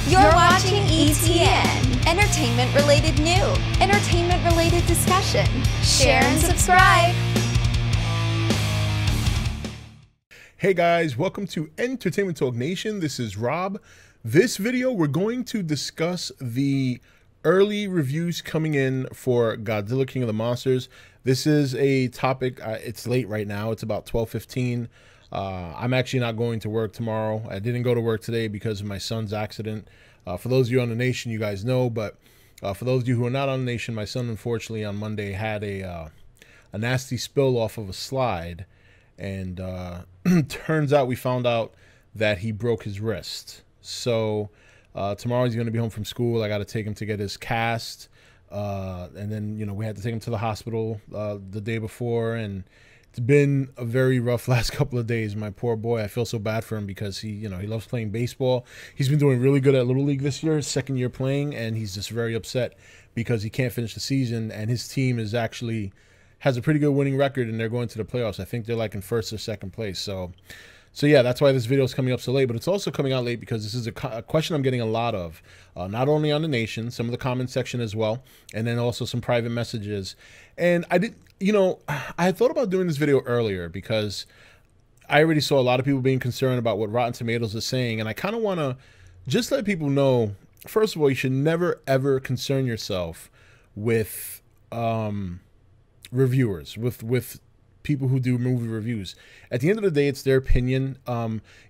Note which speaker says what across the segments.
Speaker 1: You're watching E.T.N. Entertainment-related new, entertainment-related discussion. Share and subscribe.
Speaker 2: Hey guys, welcome to Entertainment Talk Nation. This is Rob. This video, we're going to discuss the early reviews coming in for Godzilla King of the Monsters. This is a topic, it's late right now. It's about 12:15. I'm actually not going to work tomorrow. I didn't go to work today because of my son's accident. For those of you on the nation, you guys know, but for those of you who are not on the nation, my son unfortunately on Monday had a nasty spill off of a slide, and turns out we found out that he broke his wrist. So tomorrow he's going to be home from school. I got to take him to get his cast, and then we had to take him to the hospital the day before, and it's been a very rough last couple of days. My poor boy, I feel so bad for him because he loves playing baseball. He's been doing really good at Little League this year, his second year playing, and he's just very upset because he can't finish the season, and his team has a pretty good winning record, and they're going to the playoffs. I think they're like in first or second place. So yeah, that's why this video is coming up so late, but it's also coming out late because this is a question I'm getting a lot of, not only on the nation, some of the comment section as well, and then also some private messages. And I had thought about doing this video earlier because I already saw a lot of people being concerned about what Rotten Tomatoes is saying, and I kind of want to just let people know, first of all, you should never ever concern yourself with reviewers, with people who do movie reviews. At the end of the day, it's their opinion.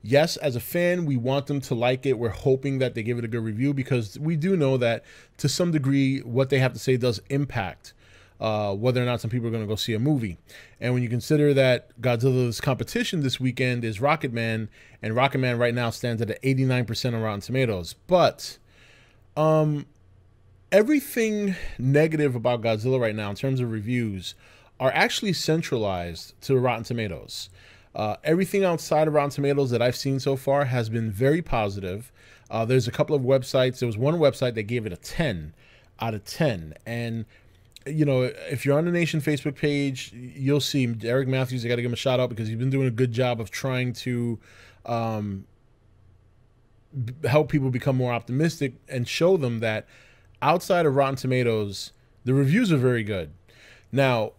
Speaker 2: Yes, as a fan, we want them to like it. We're hoping that they give it a good review because we do know that to some degree what they have to say does impact whether or not some people are going to go see a movie. And when you consider that Godzilla's competition this weekend is Rocketman, and Rocketman right now stands at 89% on Rotten Tomatoes. But everything negative about Godzilla right now in terms of reviews are actually centralized to Rotten Tomatoes. Everything outside of Rotten Tomatoes that I've seen so far has been very positive. There's a couple of websites. There was one website that gave it a 10 out of 10. And, if you're on the Nation Facebook page, you'll see Eric Matthews. I got to give him a shout out because he's been doing a good job of trying to help people become more optimistic and show them that outside of Rotten Tomatoes, the reviews are very good. Now,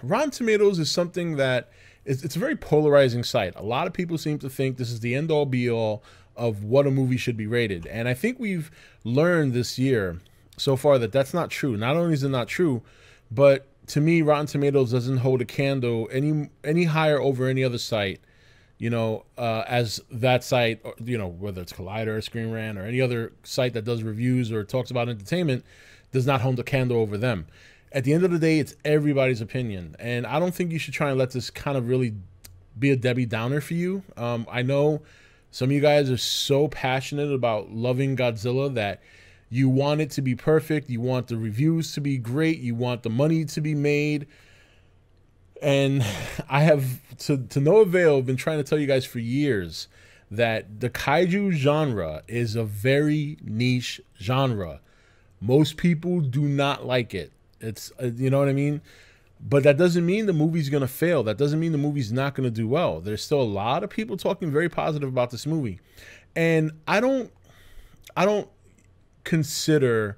Speaker 2: Rotten Tomatoes is something that it's a very polarizing site. A lot of people seem to think this is the end-all be-all of what a movie should be rated. And I think we've learned this year so far that that's not true. Not only is it not true, but to me, Rotten Tomatoes doesn't hold a candle any higher over any other site, as that site, whether it's Collider or Screen Rant or any other site that does reviews or talks about entertainment, does not hold a candle over them. At the end of the day, it's everybody's opinion. And I don't think you should try and let this kind of really be a Debbie Downer for you. I know some of you guys are so passionate about loving Godzilla that you want it to be perfect. You want the reviews to be great. You want the money to be made. And I have, to no avail, been trying to tell you guys for years that the kaiju genre is a very niche genre. Most people do not like it. It's, you know what I mean? But that doesn't mean the movie's going to fail. That doesn't mean the movie's not going to do well. There's still a lot of people talking very positive about this movie. And I don't consider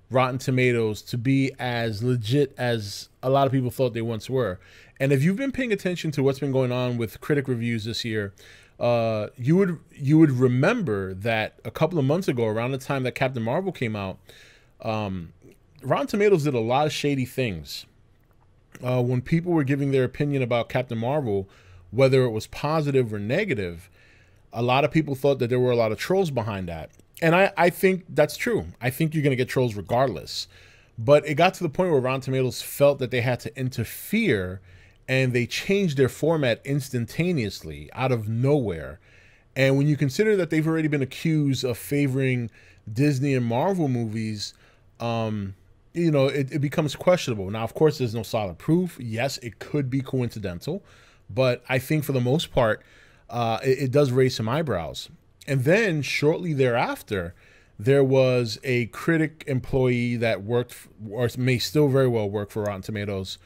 Speaker 2: Rotten Tomatoes to be as legit as a lot of people thought they once were. And if you've been paying attention to what's been going on with critic reviews this year, you would remember that a couple of months ago, around the time that Captain Marvel came out, Rotten Tomatoes did a lot of shady things. When people were giving their opinion about Captain Marvel, whether it was positive or negative, a lot of people thought that there were a lot of trolls behind that. And I think that's true. I think you're going to get trolls regardless. But it got to the point where Rotten Tomatoes felt that they had to interfere, and they changed their format instantaneously out of nowhere. And when you consider that they've already been accused of favoring Disney and Marvel movies, it becomes questionable. Now, of course, there's no solid proof. Yes, it could be coincidental, but I think for the most part, it does raise some eyebrows. And then shortly thereafter, there was a critic employee that worked, or may still very well work for Rotten Tomatoes,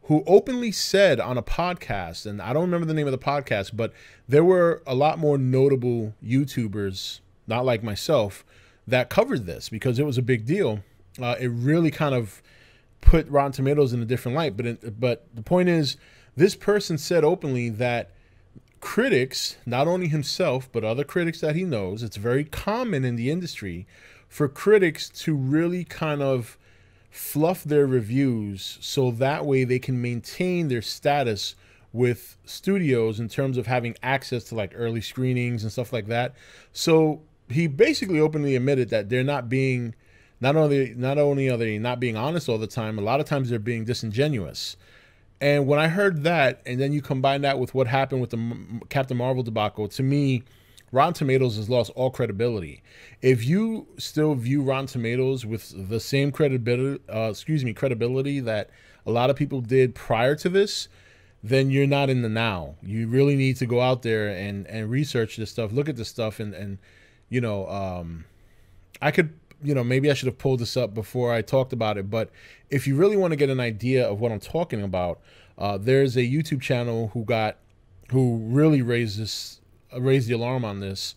Speaker 2: who openly said on a podcast, and I don't remember the name of the podcast, but there were a lot more notable YouTubers, not like myself, that covered this because it was a big deal. It really kind of put Rotten Tomatoes in a different light. But the point is, this person said openly that critics, not only himself, but other critics that he knows, it's very common in the industry for critics to really kind of fluff their reviews so that way they can maintain their status with studios in terms of having access to like early screenings and stuff like that. So he basically openly admitted that they're not being, not only are they not being honest all the time, a lot of times they're being disingenuous. And when I heard that, and then you combine that with what happened with the Captain Marvel debacle, to me, Rotten Tomatoes has lost all credibility. If you still view Rotten Tomatoes with the same credibility that a lot of people did prior to this, then you're not in the now. You really need to go out there and research this stuff, look at this stuff, and you know, I could, you know, maybe I should have pulled this up before I talked about it, but if you really want to get an idea of what I'm talking about, there's a YouTube channel who really raised the alarm on this.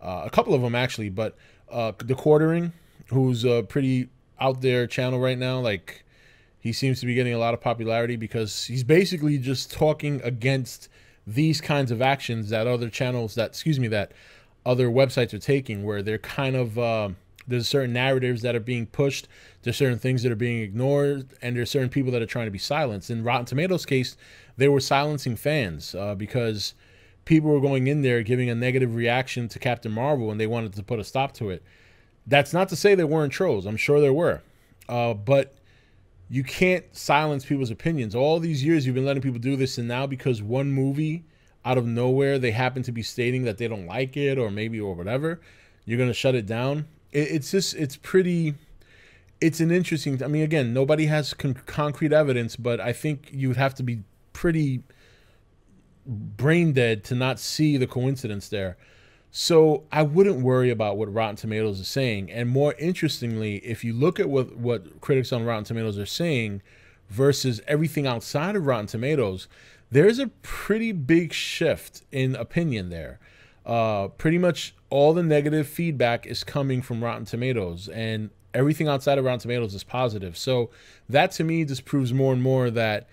Speaker 2: A couple of them actually, but The Quartering, who's a pretty out there channel right now, like he seems to be getting a lot of popularity because he's basically just talking against these kinds of actions that other channels that other websites are taking, where they're kind of there's certain narratives that are being pushed, there's certain things that are being ignored, and there's certain people that are trying to be silenced. In Rotten Tomatoes case, they were silencing fans because people were going in there giving a negative reaction to Captain Marvel and they wanted to put a stop to it. That's not to say there weren't trolls. I'm sure there were. But you can't silence people's opinions. All these years you've been letting people do this, and now because one movie out of nowhere they happen to be stating that they don't like it or whatever, you're going to shut it down. It's an interesting, I mean, again, nobody has concrete evidence, but I think you'd have to be pretty brain dead to not see the coincidence there. So I wouldn't worry about what Rotten Tomatoes is saying. And more interestingly, if you look at what critics on Rotten Tomatoes are saying versus everything outside of Rotten Tomatoes, there's a pretty big shift in opinion there. Pretty much all the negative feedback is coming from Rotten Tomatoes, and everything outside of Rotten Tomatoes is positive. So that to me just proves more and more that,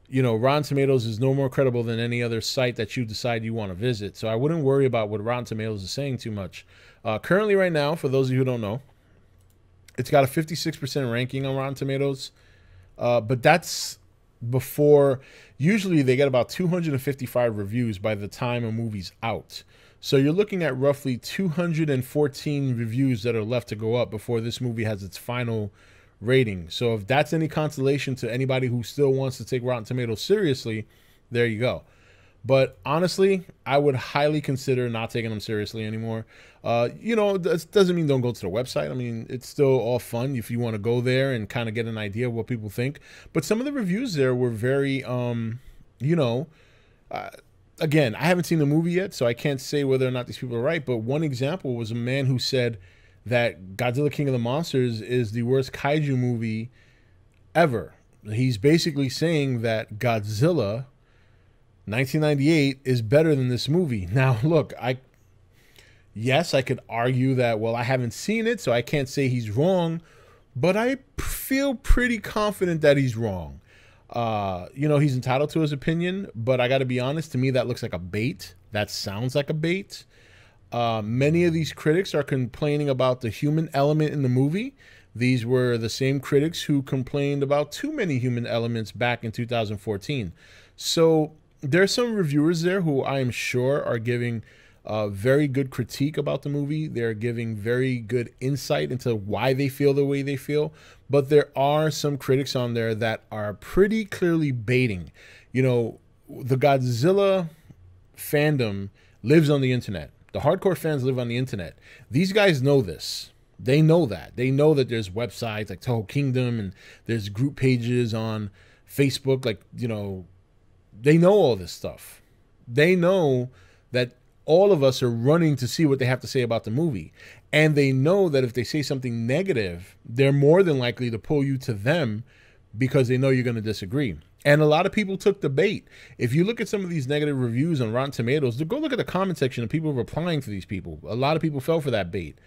Speaker 2: you know, Rotten Tomatoes is no more credible than any other site that you decide you want to visit. So I wouldn't worry about what Rotten Tomatoes is saying too much. Currently right now, for those of you who don't know, it's got a 56% ranking on Rotten Tomatoes. But that's before, usually they get about 255 reviews by the time a movie's out. So you're looking at roughly 214 reviews that are left to go up before this movie has its final rating. So if that's any consolation to anybody who still wants to take Rotten Tomatoes seriously, there you go. But honestly, I would highly consider not taking them seriously anymore. You know, that doesn't mean don't go to the website. I mean, it's still all fun if you want to go there and kind of get an idea of what people think. But some of the reviews there were very, you know, again, I haven't seen the movie yet, so I can't say whether or not these people are right. But one example was a man who said that Godzilla King of the Monsters is the worst kaiju movie ever. He's basically saying that Godzilla 1998 is better than this movie. Now, look, yes, I could argue that, well, I haven't seen it, so I can't say he's wrong, but I feel pretty confident that he's wrong. You know, he's entitled to his opinion, but I got to be honest, to me, that looks like a bait. That sounds like a bait. Many of these critics are complaining about the human element in the movie. These were the same critics who complained about too many human elements back in 2014. So there's some reviewers there who I am sure are giving very good critique about the movie. They're giving very good insight into why they feel the way they feel. But there are some critics on there that are pretty clearly baiting. You know, the Godzilla fandom lives on the internet. The hardcore fans live on the internet. These guys know this. They know that. They know that there's websites like Toho Kingdom and there's group pages on Facebook. Like, you know, they know all this stuff. They know that all of us are running to see what they have to say about the movie. And they know that if they say something negative, they're more than likely to pull you to them because they know you're going to disagree. And a lot of people took the bait. If you look at some of these negative reviews on Rotten Tomatoes, go look at the comment section of people replying to these people. A lot of people fell for that bait.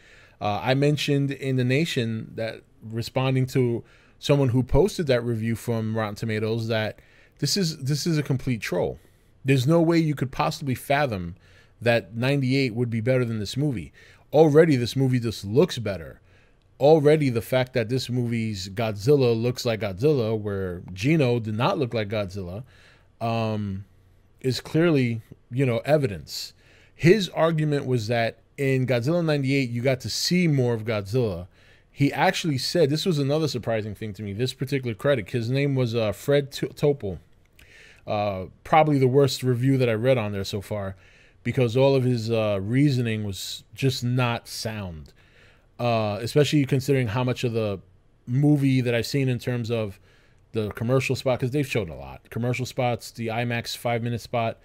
Speaker 2: I mentioned in The Nation that, responding to someone who posted that review from Rotten Tomatoes, that this is a complete troll. There's no way you could possibly fathom that 98 would be better than this movie. Already, this movie just looks better. Already, the fact that this movie's Godzilla looks like Godzilla, where Gino did not look like Godzilla, is clearly, evidence. His argument was that in Godzilla 98, you got to see more of Godzilla. He actually said, this was another surprising thing to me, this particular critic, his name was Fred Topol. Probably the worst review that I read on there so far, because all of his reasoning was just not sound. Especially considering how much of the movie that I've seen in terms of the commercial spot, because they've shown a lot. Commercial spots, the IMAX 5-minute spot.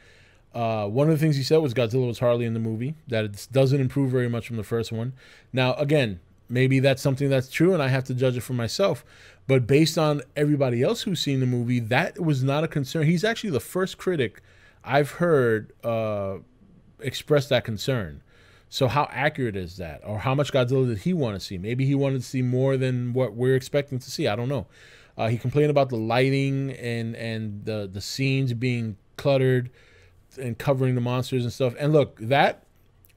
Speaker 2: One of the things he said was Godzilla was hardly in the movie, that it doesn't improve very much from the first one. Now, again, maybe that's something that's true and I have to judge it for myself. But based on everybody else who's seen the movie, that was not a concern. He's actually the first critic I've heard express that concern. So how accurate is that? Or how much Godzilla did he want to see? Maybe he wanted to see more than what we're expecting to see. I don't know. He complained about the lighting and the scenes being cluttered and covering the monsters and stuff. And look, that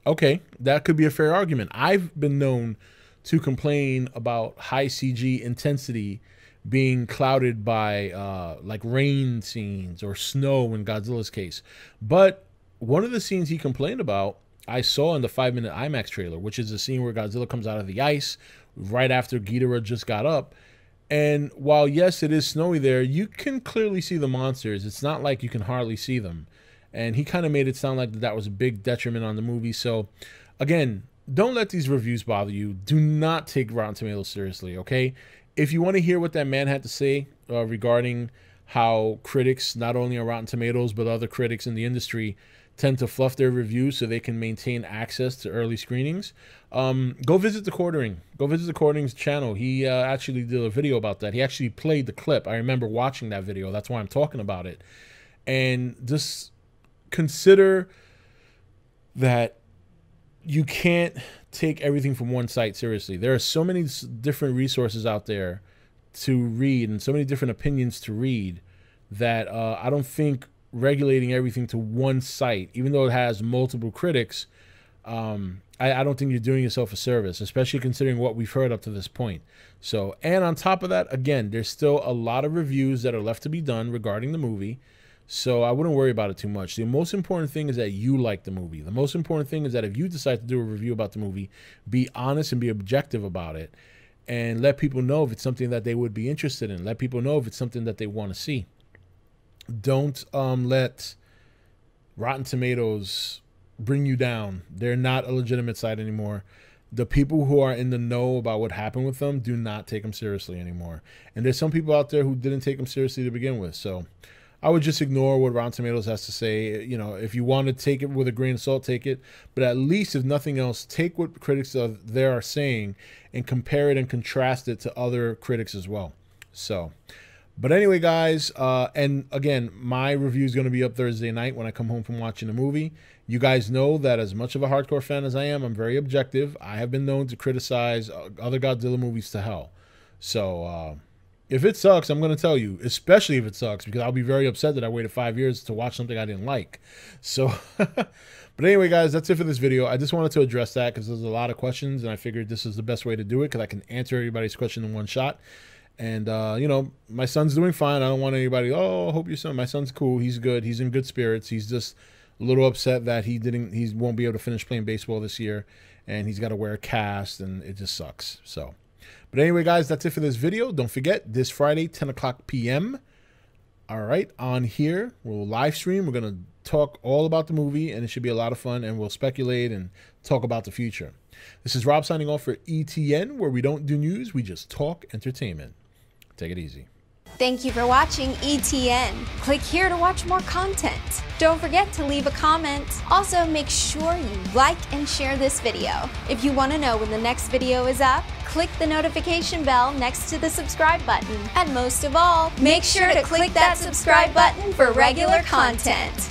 Speaker 2: could be a fair argument. I've been known to complain about high CG intensity being clouded by like rain scenes or snow in Godzilla's case. But one of the scenes he complained about, I saw in the 5-minute IMAX trailer, which is the scene where Godzilla comes out of the ice right after Ghidorah just got up. And while, yes, it is snowy there, you can clearly see the monsters. It's not like you can hardly see them. And he kind of made it sound like that was a big detriment on the movie. So, again, don't let these reviews bother you. Do not take Rotten Tomatoes seriously, okay? If you want to hear what that man had to say regarding how critics, not only on Rotten Tomatoes, but other critics in the industry, tend to fluff their reviews so they can maintain access to early screenings, go visit The Quartering. Go visit The Quartering's channel. He actually did a video about that. He actually played the clip. I remember watching that video. That's why I'm talking about it. And just consider that you can't take everything from one site seriously. There are so many different resources out there to read and so many different opinions to read that I don't think regulating everything to one site, even though it has multiple critics, I don't think you're doing yourself a service, especially considering what we've heard up to this point. So, and on top of that, again, there's still a lot of reviews that are left to be done regarding the movie. So I wouldn't worry about it too much. The most important thing is that you like the movie. The most important thing is that if you decide to do a review about the movie, be honest and be objective about it. And let people know if it's something that they would be interested in. Let people know if it's something that they want to see. Don't let Rotten Tomatoes bring you down. They're not a legitimate site anymore. The people who are in the know about what happened with them do not take them seriously anymore. And there's some people out there who didn't take them seriously to begin with. So I would just ignore what Rotten Tomatoes has to say. You know, if you want to take it with a grain of salt, take it. But at least, if nothing else, take what critics there are saying and compare it and contrast it to other critics as well. So, but anyway, guys, and again, my review is going to be up Thursday night when I come home from watching the movie. You guys know that as much of a hardcore fan as I am, I'm very objective. I have been known to criticize other Godzilla movies to hell. So, if it sucks, I'm going to tell you, especially if it sucks, because I'll be very upset that I waited 5 years to watch something I didn't like. So, but anyway, guys, that's it for this video. I just wanted to address that because there's a lot of questions, and I figured this is the best way to do it because I can answer everybody's question in one shot. And, you know, my son's doing fine. I don't want anybody, oh, I hope your son, my son's cool. He's good. He's in good spirits. He's just a little upset that he won't be able to finish playing baseball this year, and he's got to wear a cast, and it just sucks. So, but anyway, guys, that's it for this video. Don't forget, this Friday, 10 o'clock p.m., all right, on here, we'll live stream. We're going to talk all about the movie, and it should be a lot of fun, and we'll speculate and talk about the future. This is Rob signing off for E.T.N, where we don't do news, we just talk entertainment. Take it easy.
Speaker 1: Thank you for watching E.T.N. Click here to watch more content. Don't forget to leave a comment. Also, make sure you like and share this video. If you want to know when the next video is up, click the notification bell next to the subscribe button. And most of all, make sure to click that subscribe button for regular content.